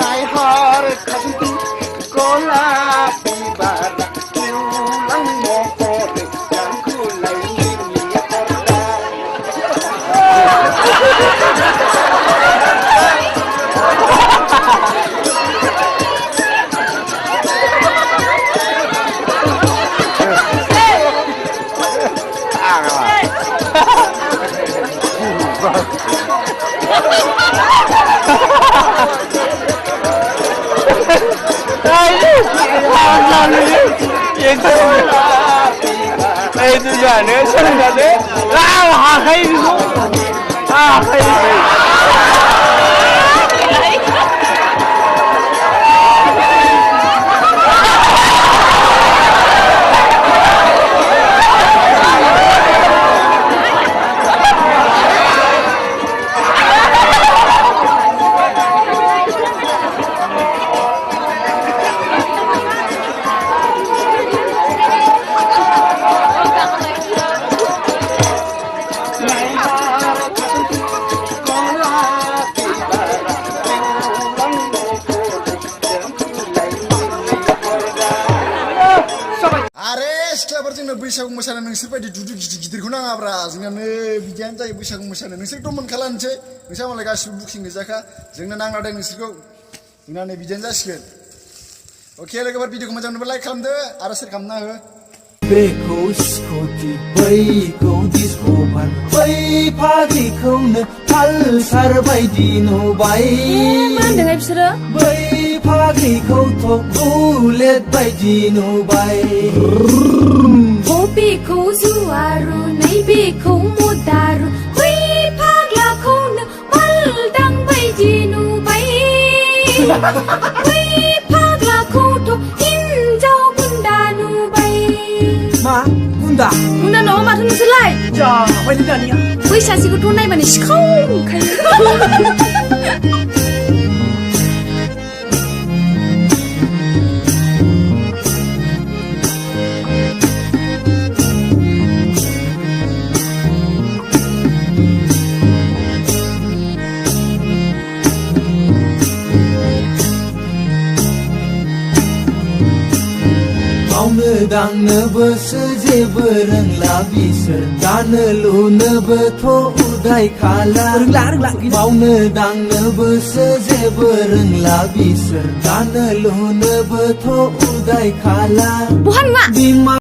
नायहर खाथि गलापि बारा गेवलां महरै जांखुलाय लिरनि Harda itu jane sering jane hakai itu hakai बैसागु मोसानो नोंसोर बायदि दुदु गिदिरखौ नाङाब्रा जोंनानो बिदियानो जायो बैसागु मोसानो नोंसोरथ' मोनखालानोसै नोंसा मालाय गासिबो बुकिं गोजाखा जोंनो नांला दे नोंसोरखौ जोंना नै बिदियानो जासिगोन अके लोगोफोर भिडिअखौ मोजां मोनोबा लाइक खालामदो आरो शेयार खालामना हो बेखौ स्कुटि बैखौ डिस्कभार बै फाग्लिखौनो पालसार बायदि नुबाय मा होनदोंहाय बिसोरो बै फाग्लिखौथ' बुलेट बायदि नुबाय बेखौ जुवारु नैबेखौ मदारु बै फाग्लाखौनो बालदां बायदि नुबाय बै फाग्लाखौथ' हिनजाव गुन्दा नुबाय मा गुन्दा गुन्दा नङा माथो नोंसोरलाय जाबाय दानिया बै सासेखौथ' नायबानो सिखाव नुखायो मावनो दांनोबोसो जेबो रोंला बिसोर दानो लुनोबोथ' उदाय खाला मावनो दांनोबोसो जेबो रोंला बिसोर दानो लुनोबोथ' उदाय खाला बहा नुवा